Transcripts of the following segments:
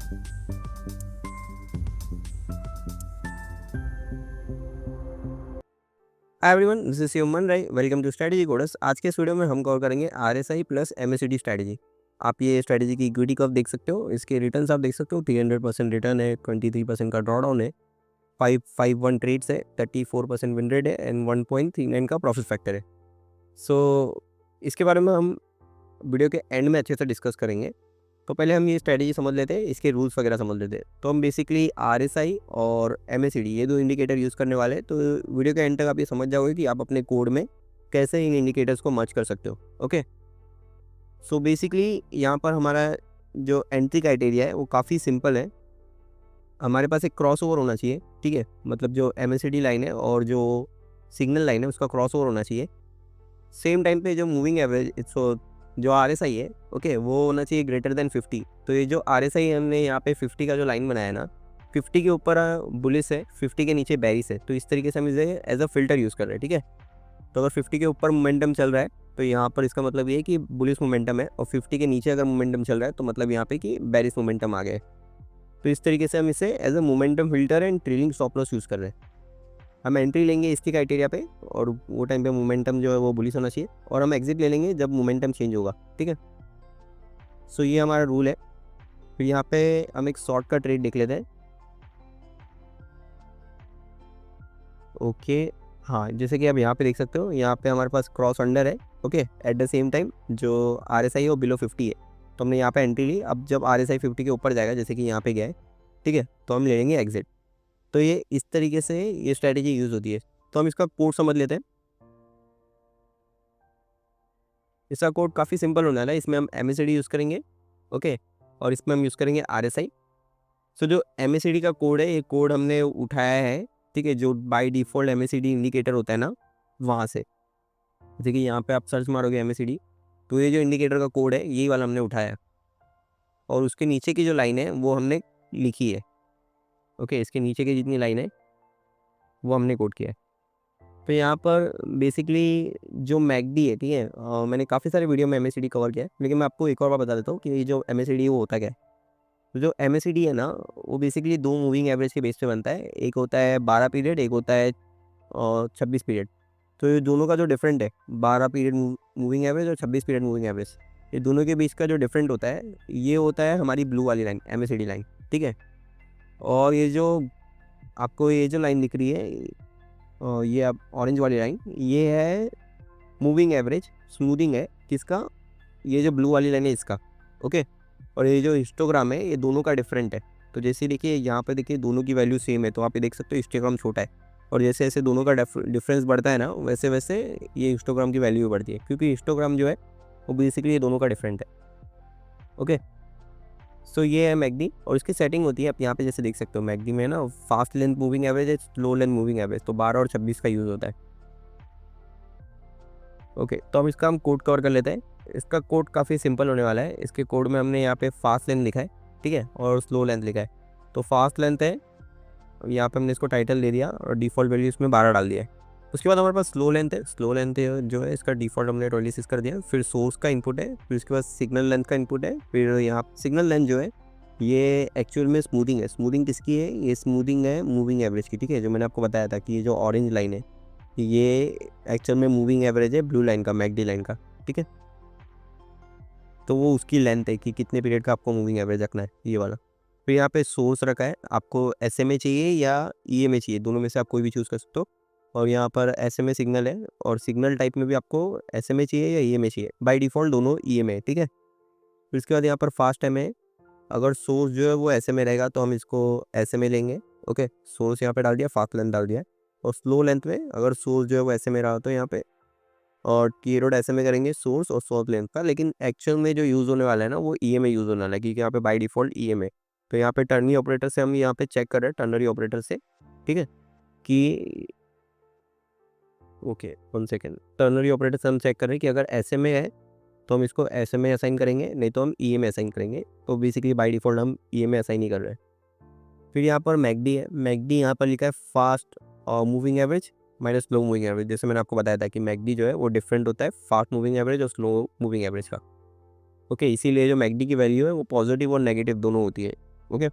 Hi everyone, this is Human Rai. Welcome to strategy coders. आज के इस वीडियो में हम कवर करेंगे आरएसआई प्लस एमएसीडी स्ट्रेटजी। आप ये स्ट्रेटजी की इक्विटी कर्व देख सकते हो, इसके रिटर्न्स आप देख सकते हो। 300% रिटर्न है, 23% का ड्रॉडाउन है, 551 ट्रेड्स है, 34% विन रेट है एंड 1.39 का प्रॉफिट फैक्टर है। सो इसके बारे में हम वीडियो के एंड में अच्छे से डिस्कस करेंगे। तो पहले हम ये स्ट्रेटजी समझ लेते हैं, इसके रूल्स वगैरह समझ लेते हैं। तो हम बेसिकली आरएसआई और एमएसीडी ये दो इंडिकेटर यूज़ करने वाले हैं। तो वीडियो के एंड तक आप ये समझ जाओगे कि आप अपने कोड में कैसे इन इंडिकेटर्स को मर्ज कर सकते हो। ओके, सो बेसिकली यहाँ पर हमारा जो एंट्री क्राइटेरिया है वो काफ़ी सिंपल है। हमारे पास एक क्रॉस ओवर होना चाहिए, ठीक है। मतलब जो एमएसीडी लाइन है और जो सिग्नल लाइन है उसका क्रॉस ओवर होना चाहिए। सेम टाइम पे जो मूविंग एवरेज जो आरएसआई है, ओके, वो होना चाहिए ग्रेटर देन 50। तो ये जो आरएसआई हमने यहाँ पे 50 का जो लाइन बनाया ना, 50 के ऊपर बुलिश है, 50 के नीचे बेरिश है। तो इस तरीके से हम इसे एज अ फिल्टर यूज़ कर रहे हैं, ठीक है। तो अगर 50 के ऊपर मोमेंटम चल रहा है तो यहाँ पर इसका मतलब ये है कि बुलिश मोमेंटम है, और 50 के नीचे अगर मोमेंटम चल रहा है तो मतलब यहाँ पे कि बेरिश मोमेंटम आ गया है। तो इस तरीके से हम इसे as a momentum filter and trailing stop loss use कर रहे हैं। हम एंट्री लेंगे इसकी क्राइटेरिया पे, और वो टाइम पे मोमेंटम जो है वो बुलिश होना चाहिए, और हम एग्जिट ले लेंगे जब मोमेंटम चेंज होगा, ठीक है। सो ये हमारा रूल है। फिर यहाँ पे हम एक शॉर्ट का ट्रेड देख लेते हैं। ओके, हाँ, जैसे कि आप यहाँ पे देख सकते हो, यहाँ पे हमारे पास क्रॉस अंडर है, okay. At the same time जो आरएसआई है वो बिलो 50 है, तो हमने यहाँ पे एंट्री ली। अब जब आरएसआई 50 के ऊपर जाएगा, जैसे कि यहाँ पे गया है, ठीक है, तो हम ले लेंगे एग्जिट। तो ये इस तरीके से ये स्ट्रैटेजी यूज़ होती है। तो हम इसका कोड समझ लेते हैं। इसका कोड काफ़ी सिंपल होने वाला है। इसमें हम एमएसीडी यूज़ करेंगे, ओके, और इसमें हम यूज़ करेंगे आरएसआई। सो जो एमएसीडी का कोड है, ये कोड हमने उठाया है, ठीक है, जो बाय डिफ़ॉल्ट एमएसीडी इंडिकेटर होता है ना, वहाँ से। जैसे कि यहाँ पे आप सर्च मारोगे एमएसीडी, तो ये जो इंडिकेटर का कोड है यही वाला हमने उठाया है, और उसके नीचे की जो लाइन है वो हमने लिखी है, ओके। इसके नीचे की जितनी लाइन है वो हमने कोड किया है। तो यहाँ पर बेसिकली जो मैकडी है, ठीक है, मैंने काफ़ी सारे वीडियो में एमएसीडी कवर किया है, लेकिन मैं आपको एक और बार बता देता हूँ कि ये जो एमएसीडी है वो होता क्या है। तो जो एमएसीडी है ना, वो बेसिकली दो मूविंग एवरेज के बेस पे बनता है। एक होता है 12 पीरियड, एक होता है 26 पीरियड। तो ये दोनों का जो डिफरेंट है, 12 पीरियड मूविंग एवरेज और 26 पीरियड मूविंग एवरेज, ये दोनों के बीच का जो डिफरेंट होता है, ये होता है हमारी ब्लू वाली लाइन, एमएसीडी लाइन, ठीक है। और ये जो आपको ये जो लाइन दिख रही है, ये आप ऑरेंज वाली लाइन, ये है मूविंग एवरेज, स्मूथिंग है किसका, ये जो ब्लू वाली लाइन है इसका, ओके। और ये जो हिस्टोग्राम है ये दोनों का डिफरेंट है। तो जैसे देखिए यहाँ पे देखिए दोनों की वैल्यू सेम है, तो आप ये देख सकते हो हिस्टोग्राम छोटा है, और जैसे जैसे दोनों का डिफरेंस बढ़ता है ना, वैसे वैसे ये हिस्टोग्राम की वैल्यू भी बढ़ती है, क्योंकि हिस्टोग्राम जो है वो बेसिकली ये दोनों का डिफरेंट है, ओके। सो ये है मैकडी, और इसकी सेटिंग होती है, आप यहाँ पे जैसे देख सकते हो मैकडी में ना, फास्ट लेंथ मूविंग एवरेज है, स्लो लेंथ मूविंग एवरेज, तो 12 और 26 का यूज़ होता है, ओके। तो अब इसका हम कोड कवर कर लेते हैं। इसका कोड काफ़ी सिंपल होने वाला है। इसके कोड में हमने यहाँ पे फास्ट लेंथ लिखा है, ठीक है, और स्लो लेंथ लिखा है। तो फास्ट लेंथ है, यहाँ पे हमने इसको टाइटल दे दिया और डिफ़ॉल्ट वैल्यू इसमें 12 डाल दिया है। उसके बाद हमारे पास स्लो लेंथ है। स्लो लेंथ जो है इसका डिफ़ॉल्ट हमने 26 कर दिया। फिर सोर्स का इनपुट है, फिर उसके बाद सिग्नल लेंथ का इनपुट है। फिर यहाँ सिग्नल लेंथ जो है ये एक्चुअल में स्मूथिंग है। स्मूथिंग किसकी है? ये स्मूथिंग है मूविंग एवरेज की, ठीक है। जो मैंने आपको बताया था कि ये जो ऑरेंज लाइन है ये एक्चुअल में मूविंग एवरेज है ब्लू लाइन का, मैकडी लाइन का, ठीक है। तो वो उसकी लेंथ है कि कितने पीरियड का आपको मूविंग एवरेज रखना है, ये वाला। फिर यहाँ पे सोर्स रखा है, आपको एसएमए चाहिए या ईएमए चाहिए, दोनों में से आप कोई भी चूज़ कर सकते हो। और यहाँ पर एसएमए सिग्नल है, और सिग्नल टाइप में भी आपको एसएमए चाहिए या ईएमए चाहिए। बाय डिफ़ॉल्ट दोनों ईएमए है, ठीक है। फिर इसके बाद यहाँ पर फास्ट टाइम है। अगर सोर्स जो है वो एसएमए रहेगा तो हम इसको एसएमए लेंगे, ओके। सोर्स यहाँ पे डाल दिया, फास्ट लेंथ डाल दिया। और स्लो लेंथ में अगर सोर्स जो है वो एसएमए रहा तो यहाँ पे और कीरोड एसएमए करेंगे सोर्स और स्लो लेंथ का। लेकिन एक्चुअल में जो यूज़ होने वाला है ना वो ईएमए यूज़ होने वाला है, क्योंकि यहाँ पे बाय डिफ़ॉल्ट ईएमए। तो यहाँ पे टर्नरी ऑपरेटर से हम यहाँ पे चेक कर रहे हैं, टर्नरी ऑपरेटर से, ठीक है, कि ओके 1 सेकेंड, टर्नरी ऑपरेटर से हम चेक कर रहे हैं कि अगर एसएमए है तो हम इसको एसएमए असाइन करेंगे, नहीं तो हम ईएमए असाइन करेंगे। तो बेसिकली बाय डिफ़ॉल्ट हम ईएमए असाइन ही कर रहे हैं। फिर यहाँ पर मैकडी है। मैकडी यहाँ पर लिखा है fast moving average minus slow moving average. जैसे मैंने आपको बताया था कि मैकडी जो है वो डिफरेंट होता है फास्ट मूविंग एवरेज और स्लो मूविंग एवरेज का, ओके। इसीलिए जो मैकडी की वैल्यू है वो पॉजिटिव और नेगेटिव दोनों होती है। ओके।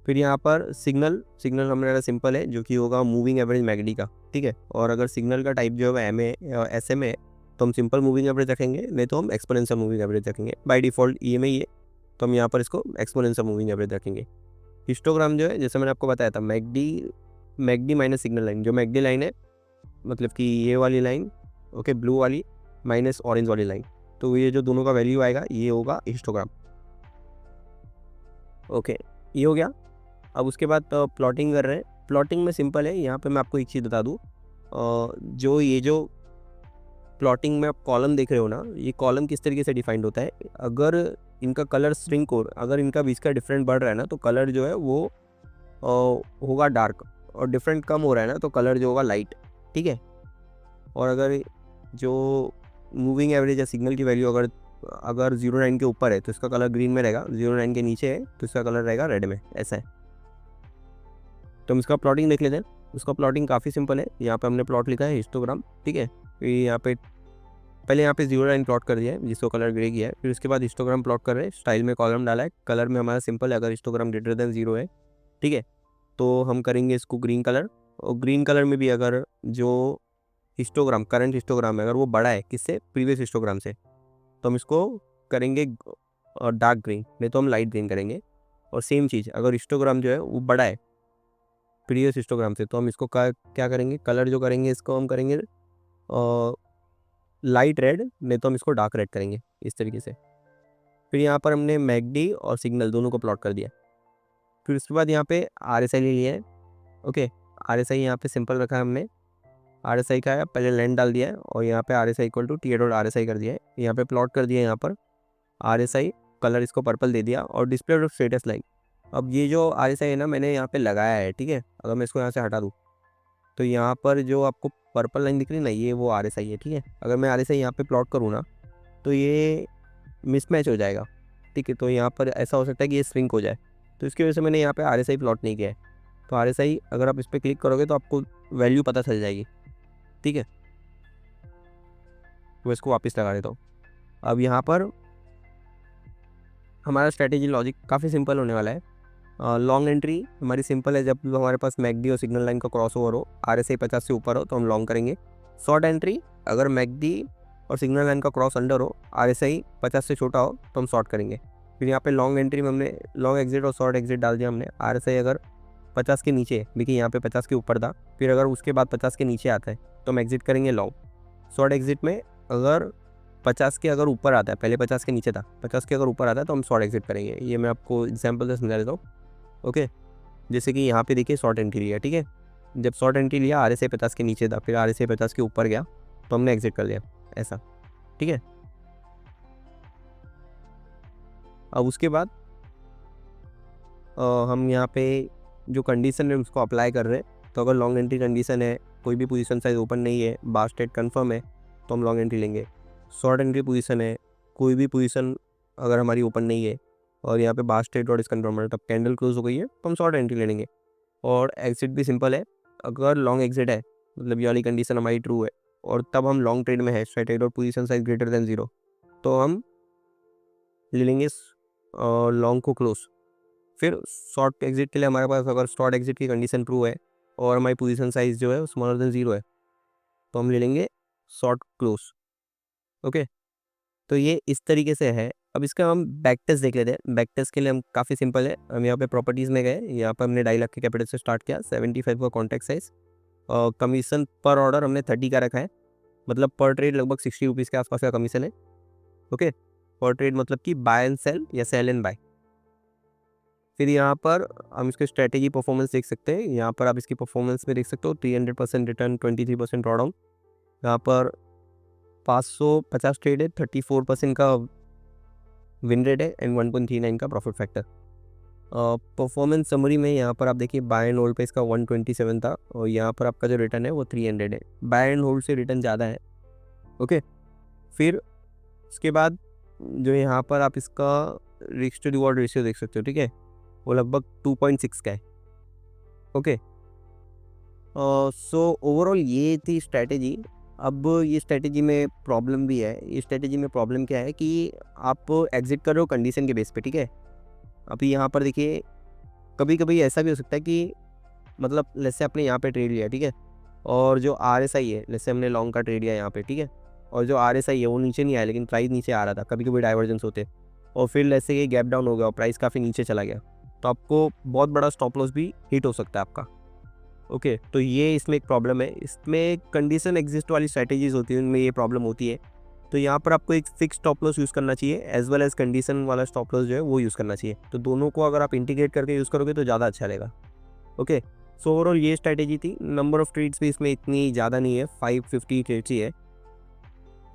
फिर यहाँ पर सिग्नल सिग्नल हमारा सिंपल है, जो कि होगा मूविंग एवरेज मैगडी का, ठीक है। और अगर सिग्नल का टाइप जो है एम ए एस एम है, तो हम सिंपल मूविंग एवरेज रखेंगे, नहीं तो हम एक्सपोनेंशियल मूविंग एवरेज रखेंगे। बाय डिफ़ॉल्ट ई एम आई है, तो हम यहाँ पर इसको एक्सपोनेंशियल मूविंग एवरेज रखेंगे। हिस्टोग्राम जो है, जैसे मैंने आपको बताया था, मैगडी माइनस सिग्नल लाइन, जो मैगडी लाइन है मतलब कि ये वाली लाइन, ओके, ब्लू वाली माइनस ऑरेंज वाली लाइन, तो ये जो दोनों का वैल्यू आएगा ये होगा हिस्टोग्राम। ओके, ये हो गया। अब उसके बाद प्लॉटिंग कर रहे हैं। प्लॉटिंग में सिंपल है, यहाँ पे मैं आपको एक चीज़ बता दूँ, जो प्लॉटिंग में आप कॉलम देख रहे हो ना, ये कॉलम किस तरीके से डिफाइंड होता है। अगर इनका कलर श्रिंक हो, अगर इनका बीच का डिफरेंट बढ़ रहा है ना, तो कलर जो है वो होगा डार्क, और डिफरेंट कम हो रहा है ना, तो कलर जो होगा लाइट, ठीक है। और अगर जो मूविंग एवरेज या सिग्नल की वैल्यू अगर 0.9 के ऊपर है तो इसका कलर ग्रीन में रहेगा, 0.9 के नीचे है तो इसका कलर रहेगा रेड में, ऐसा है। तो हम इसका प्लॉटिंग देख लेते हैं। उसका प्लॉटिंग काफ़ी सिंपल है। यहाँ पे हमने प्लॉट लिखा है हिस्टोग्राम, ठीक है। फिर यहाँ पे पहले यहाँ पे 0.9 प्लॉट कर दिया है, जिसको कलर ग्रे किया है। फिर उसके बाद हिस्टोग्राम प्लॉट कर रहे हैं, स्टाइल में कॉलम डाला है। कलर में हमारा सिंपल है, अगर हिस्टोग्राम ग्रेटर देन 0 है, ठीक है, तो हम करेंगे इसको ग्रीन कलर। और ग्रीन कलर में भी अगर जो हिस्टोग्राम करंट हिस्टोग्राम है, अगर वो बड़ा है किससे, प्रीवियस हिस्टोग्राम से, तो हम इसको करेंगे डार्क ग्रीन, नहीं तो हम लाइट ग्रीन करेंगे। और सेम चीज़, अगर हिस्टोग्राम जो है वो बड़ा है प्रीवियस हिस्टोग्राम से, तो हम इसको क्या करेंगे, कलर जो करेंगे इसको हम करेंगे लाइट रेड, नहीं तो हम इसको डार्क रेड करेंगे, इस तरीके से। फिर यहाँ पर हमने मैगडी और सिग्नल दोनों को प्लॉट कर दिया। फिर उसके बाद यहाँ पे आर एस आई ले लिया है, ओके। आर एस आई यहाँ पे सिंपल रखा है हमने। आर एस आई का है, पहले लेंथ डाल दिया है, और यहाँ पे R S I equal to T dot R S I कर दिया है। यहाँ पे प्लॉट कर दिया है, यहाँ पर आर एस आई कलर इसको पर्पल दे दिया, और डिस्प्ले डॉट स्टेटस लाइन। अब ये जो आर एस आई है ना, मैंने यहाँ पे लगाया है, ठीक है। अगर मैं इसको यहाँ से हटा दूँ, तो यहाँ पर जो आपको पर्पल लाइन दिख रही है ना, ये वो आर एस आई है, ठीक है। अगर मैं आर एस आई यहाँ पे प्लॉट करूँ ना, तो ये मिसमैच हो जाएगा, ठीक है। तो यहाँ पर ऐसा हो सकता है कि ये स्विंक हो जाए, तो इसकी वजह से मैंने यहाँ पे आर एस आई प्लॉट नहीं किया है। तो आर एस आई अगर आप इस पर क्लिक करोगे तो आपको वैल्यू पता चल जाएगी, ठीक है। तो इसको वापस लगा देता हूँ। अब यहाँ पर हमारा स्ट्रैटेजी लॉजिक काफ़ी सिंपल होने वाला है। लॉन्ग एंट्री हमारी सिंपल है, जब हमारे पास मैगडी और सिग्नल लाइन का क्रॉस ओवर हो, आर एस आई 50 से ऊपर हो, तो हम लॉन्ग करेंगे। शॉर्ट एंट्री, अगर मैगडी और सिग्नल लाइन का क्रॉस अंडर हो, आर एस आई 50 से छोटा हो, तो हम शॉर्ट करेंगे। फिर यहाँ पे लॉन्ग एंट्री में हमने लॉन्ग एग्जिट और शॉर्ट एग्जिट डाल दिया हमने। आर एस आई अगर 50 के नीचे, देखिए यहाँ पे 50 के ऊपर था, फिर अगर उसके बाद 50 के नीचे आता है तो हम एग्जिट करेंगे लॉन्ग। शॉर्ट एग्जिट में अगर 50 के अगर ऊपर आता है, पहले 50 के नीचे था, 50 के अगर ऊपर आता है तो हम शॉर्ट एग्जिट करेंगे। ये मैं आपको एग्जाम्पल से समझा देता हूँ, ओके। जैसे कि यहाँ पे देखिए शॉर्ट एंट्री लिया, ठीक है। जब शॉर्ट एंट्री लिया, आर एस आई 50 के नीचे था, फिर आर एस आई 50 के ऊपर गया, तो हमने एग्जिट कर लिया, ऐसा, ठीक है। अब उसके बाद हम यहाँ पे जो कंडीशन है उसको अप्लाई कर रहे हैं। तो अगर लॉन्ग एंट्री कंडीशन है, कोई भी पोजीशन साइज ओपन नहीं है, बार स्टेट कन्फर्म है, तो हम लॉन्ग एंट्री लेंगे। शॉर्ट एंट्री पोजीशन है, कोई भी पोजीशन अगर हमारी ओपन नहीं है, और यहाँ पे बार स्टेट और डिसकन्फर्म है, तब कैंडल क्लोज हो गई है, तो हम शॉर्ट एंट्री ले लेंगे। और एग्जिट भी सिंपल है, अगर लॉन्ग एग्जिट है, मतलब ये वाली कंडीशन हमारी ट्रू है, और तब हम लॉन्ग ट्रेड में है, स्ट्राइक ट्रेड और पोजीशन साइज ग्रेटर देन 0, तो हम ले लेंगे लॉन्ग को क्लोज। फिर शॉर्ट एग्जिट के लिए हमारे पास अगर शॉर्ट एग्जिट की कंडीशन ट्रू है और हमारी पोजीशन साइज जो है वो स्मॉलर देन 0 है, तो हम ले लेंगे शॉर्ट क्लोज, ओके। तो ये इस तरीके से है। अब इसका हम बैक टेस्ट देख लेते हैं। बैक टेस्ट के लिए हम काफ़ी सिंपल है, हम यहाँ पे प्रॉपर्टीज़ में गए, यहाँ पर हमने 2.5 लाख के कैपिटल से स्टार्ट किया, 75 का कॉन्ट्रैक्ट साइज, और कमीशन पर ऑर्डर हमने 30 का रखा है, मतलब पर ट्रेड लगभग 60 रुपीज़ के आसपास का कमीशन है, ओके। पर ट्रेड मतलब कि बाय एंड सेल या सेल एंड बाय। फिर यहाँ पर हम इसके स्ट्रैटेजी परफॉर्मेंस देख सकते हैं। यहाँ पर आप इसकी परफॉर्मेंस में देख सकते हो 300% रिटर्न, 23% ड्रॉडाउन। यहाँ पर 550 ट्रेड है, 34% का विन रेट है, एंड 1.39 का प्रॉफिट फैक्टर। परफॉर्मेंस समरी में यहाँ पर आप देखिए बाय एंड होल्ड पे इसका 127 था, और यहाँ पर आपका जो रिटर्न है वो 300 है। बाय एंड होल्ड से रिटर्न ज़्यादा है, ओके। फिर उसके बाद जो यहाँ पर आप इसका रिस्क टू रिवॉर्ड रेशियो देख सकते हो, ठीक है, वो लगभग 2.6 का है, ओके। सो ओवरऑल ये थी स्ट्रैटेजी। अब ये स्ट्रैटेजी में प्रॉब्लम भी है। ये स्ट्रैटेजी में प्रॉब्लम क्या है कि आप एग्जिट कर रहे हो कंडीशन के बेस पे, ठीक है। अभी यहाँ पर देखिए, कभी कभी ऐसा भी हो सकता है कि मतलब जैसे आपने यहाँ पे ट्रेड लिया, ठीक है, और जो RSI है, जैसे हमने लॉन्ग का ट्रेड लिया यहाँ पे, ठीक है, और जो RSI है वो नीचे नहीं आया लेकिन प्राइस नीचे आ रहा था, कभी कभी डाइवर्जेंस होते, और फिर जैसे ये गैप डाउन हो गया और प्राइस काफ़ी नीचे चला गया, तो आपको बहुत बड़ा स्टॉप लॉस भी हिट हो सकता है आपका। ओके, तो ये इसमें एक प्रॉब्लम है। इसमें कंडीशन एग्जिस्ट वाली स्ट्रैटेजीज होती है, उनमें ये प्रॉब्लम होती है। तो यहाँ पर आपको एक फिक्स स्टॉप लॉस यूज़ करना चाहिए, एज वेल एज कंडीशन वाला स्टॉप लॉस जो है वो यूज़ करना चाहिए। तो दोनों को अगर आप इंटीग्रेट करके यूज़ करोगे तो ज़्यादा अच्छा रहेगा। ओके, सो ओवरऑल ये स्ट्रैटेजी थी। नंबर ऑफ ट्रेड्स भी इसमें इतनी ज़्यादा नहीं है, 550 ट्रेड्स ही है।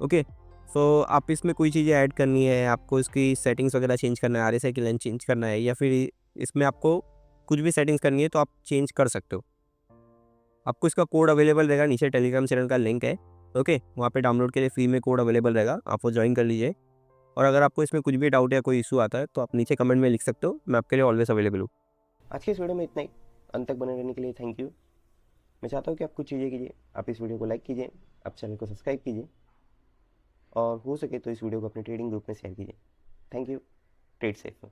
ओके, सो आप इसमें कोई चीज़ें ऐड करनी है, आपको इसकी सेटिंग्स वगैरह चेंज करना है, RSI की लेंथ चेंज करना है, या फिर इसमें आपको कुछ भी सेटिंग्स करनी है तो आप चेंज कर सकते हो। आपको इसका कोड अवेलेबल रहेगा, नीचे टेलीग्राम चैनल का लिंक है। ओके, वहाँ पे डाउनलोड के लिए फ्री में कोड अवेलेबल रहेगा, आप वो ज्वाइन कर लीजिए। और अगर आपको इसमें कुछ भी डाउट या कोई इशू आता है तो आप नीचे कमेंट में लिख सकते हो, मैं आपके लिए ऑलवेज अवेलेबल हूँ। आज के इस वीडियो में इतना ही। अंत तक बने रहने के लिए थैंक यू। मैं चाहता हूँ कि आप कुछ चीज़ें कीजिए, आप इस वीडियो को लाइक कीजिए, आप चैनल को सब्सक्राइब कीजिए, और हो सके तो इस वीडियो को अपने ट्रेडिंग ग्रुप में शेयर कीजिए। Thank you. Trade safe.